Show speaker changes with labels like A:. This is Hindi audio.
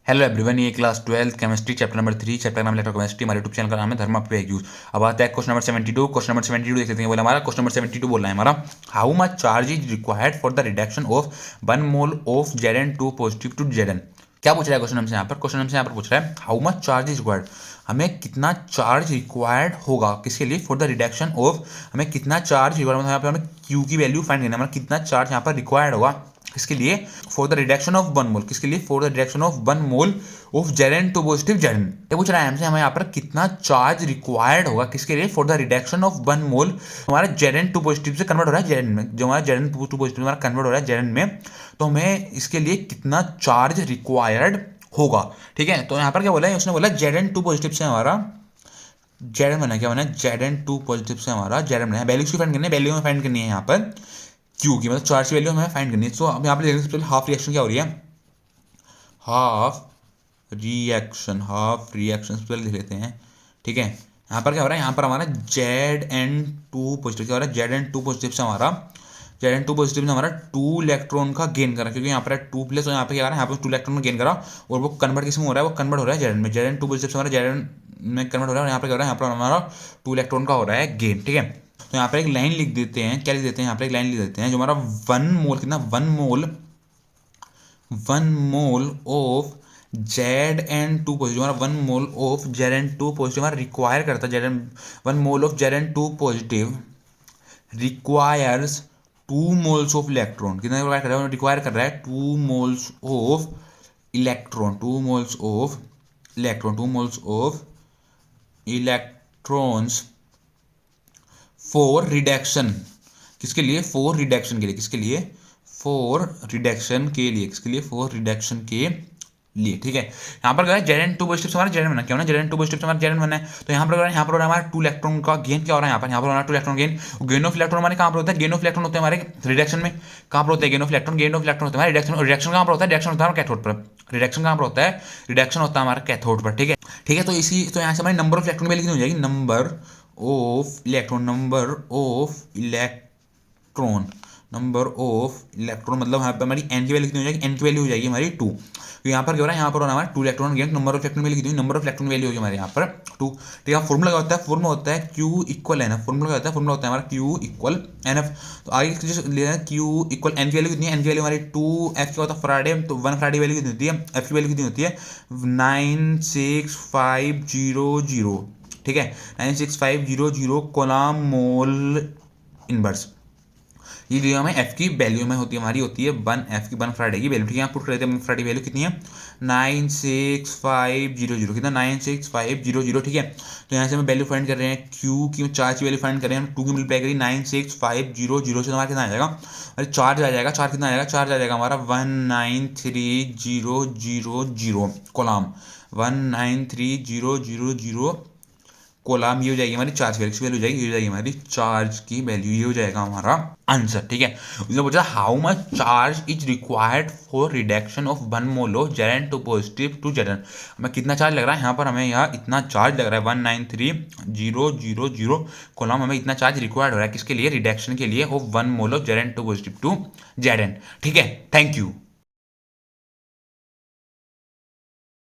A: हेलो एवरीवन, ये class 12 chemistry chapter number 3 chapter नाम इलेक्ट्रोकेमिस्ट्री। हमारे यूट्यूब चैनल का नाम है धर्मा पे यूज। अब आता है क्वेश्चन नंबर 72। क्वेश्चन नंबर 72 देख सकते हैं। बोला हमारा क्वेश्चन नंबर 72 बोला है हमारा, how much charge is required for the reduction of 1 mole of Zn2 positive to Zn। क्या पूछ रहा है क्वेश्चन हमसे यहाँ पर? क्वेश्चन हमसे यहाँ पर पूछ रहा है how much charge is required, हमें कितना चार्ज रिक्वायर्ड होगा किसके लिए, फॉर द रिडक्शन ऑफ, हमें कितना चार्ज रिक्वायर्ड, मतलब यहाँ पर हमें क्यू की वैल्यू फाइंड करना है, मतलब कितना चार्ज यहाँ पर रिक्वायर्ड होगा किसके लिए, फॉर द रिडक्शन ऑफ 1 मोल, किसके लिए, for the reduction of 1 mole of Zn2 positive Zn। ये पूछ रहा है हमसे, हमें यहाँ पर कितना चार्ज रिक्वायर्ड होगा किसके लिए, फॉर द रिडक्शन ऑफ 1 मोल हमारा Zn2 पॉजिटिव से कन्वर्ट हो रहा है Zn में, जो हमारा Zn2 पॉजिटिव हमारा कन्वर्ट हो रहा है Zn में, तो हमें इसके लिए कितना चार्ज रिक्वायर्ड होगा। ठीक है, तो यहाँ पर क्या बोला है, उसने बोला Zn2 पॉजिटिव से हमारा Zn बना, क्या बना, Zn2 पॉजिटिव से हमारा Zn बना है, वैल्यू की फाइंड करनी है, वैल्यू में फाइंड करनी है यहाँ पर क्यू की, मतलब चार्ज की वैल्यू हमें फाइंड करनी है। तो अब यहाँ पर देखने से पहले हाफ रिएक्शन क्या हो रही है, हाफ रिएक्शन से पहले देख लेते हैं। ठीक है, यहाँ पर क्या हो रहा है, यहाँ पर हमारा Zn2 पॉजिटिव क्या हो रहा है, Zn2 पॉजिटिव से हमारा Zn2 पॉजिटिव ने हमारा 2 इलेक्ट्रॉन का गेन करा, क्योंकि यहाँ पर 2 प्लस, और यहाँ पे क्या रहा है, यहाँ पे 2 इलेक्ट्रॉन का गेन करा, और वो कन्वर्ट किस में हो रहा है, वो कन्वर्ट हो रहा है Zn में, Zn2 पॉजिटिव से हमारा Zn में कन्वर्ट हो रहा है, और यहाँ पर क्या हो रहा है, यहाँ पर हमारा 2 इलेक्ट्रॉन का हो रहा है गेन। ठीक है, तो यहाँ पर एक लाइन लिख देते हैं, क्या लिख देते हैं, यहाँ पर एक लाइन लिख देते हैं, जो हमारा 1 मोल कितना, 1 मोल ऑफ Zn2 पॉजिटिव, हमारा 1 मोल ऑफ Zn2 पॉजिटिव हमारा रिक्वायर करता है, 1 mole of Zn2 positive requires 2 moles of electron, कितना रिक्वायर कर रहा है 2 moles of electron, 2 moles of electron, 2 moles of electrons for reduction, किसके लिए, फॉर रिडक्शन के लिए, किसके लिए, फॉर रिडक्शन के लिए, किसके लिए, फॉर रिडक्शन के लिए। ठीक है, यहाँ पर क्या है, Zn2 पॉजिटिव से हमारा Zn बना, क्या होना, Zn2 पॉजिटिव से हमारा Zn बना है, तो यहाँ पर यहाँ पर हमारा 2 इलेक्ट्रॉन का गेन क्या हो रहा है, यहाँ पर हमारा 2 electron gain, gain of electron हमारे कहाँ पर होता है, गेन ऑफ इलेक्ट्रॉन होते हैं हमारे रिडक्शन में, कहाँ पर होता है gain of electron, gain of electron होता है रिडक्शन, रिडक्शन कहाँ पर होता है, रिडक्शन होता है हमारा कैथोड पर, रिडक्शन कहाँ पर होता है, रिडक्शन होता है हमारा कैथोड पर। ठीक है, ठीक है, तो इसी, तो यहाँ से हमारी नंबर ऑफ इलेक्ट्रॉन वैल्यू कितनी हो जाएगी, number of electron, number of electron मतलब यहाँ पर हमारी एन की वैल्यू कितनी हो जाएगी, एन की वैल्यू हो जाएगी हमारी 2। तो यहाँ पर क्या हो रहा है, यहाँ पर हमारा 2 electron gain, number of electron value कितनी, नंबर ऑफ इलेक्ट्रॉन वैल्यू होगी हमारे यहाँ पर 2। ठीक है, फॉर्मूला क्या होता है, फॉर्मूला होता है Q equal n f, formula क्या होता है, फॉर्मूला होता है हमारा Q इक्वल एन एफ। तो आगे ले रहे हैं Q इक्वल एन की वैल्यू कितनी है, एन की वैल्यू हमारी 2, एफ क्या होता है फराडे, तो 1 फराडे वैल्यू कितनी होती है, एफ की वैल्यू कितनी होती है 96500। ठीक है, 96500 कोलम मोल इनवर्स, ये जो हमें एफ की वैल्यू में होती है, हमारी होती है 1 एफ की 1 फराडे की वैल्यू। ठीक है, यहाँ पुट कर देते हैं, फराडे वैल्यू कितनी है 96500, कितना 96500। ठीक है, तो यहाँ से हम वैल्यू फाइंड कर रहे हैं क्यू की, चार्ज की वैल्यू फाइंड कर रहे हैं, हम 2 की मल्टीप्लाई करिए 96500 से हमारा कितना आ जाएगा, अरे चार्ज आ जाएगा, चार्ज कितना आ जाएगा, चार्ज आ जाएगा हमारा 193000 कोलम, 193000 कोलम, ये हो जाएगी हमारी चार्ज की वैल्यू हो जाएगी, ये हो जाएगी हमारी चार्ज की वैल्यू, ये हो जाएगा हमारा आंसर। ठीक है, उसने पूछा how much charge is required for reduction of 1 mole of Zn2 positive to Zn, हमें कितना चार्ज लग रहा है, यहाँ पर हमें यहाँ इतना चार्ज लग रहा है 193000 कोलम, हमें इतना चार्ज रिक्वायर्ड हो रहा है किसके लिए, रिडक्शन के लिए of 1 mole of Zn2 positive to Zn। ठीक है, थैंक यू।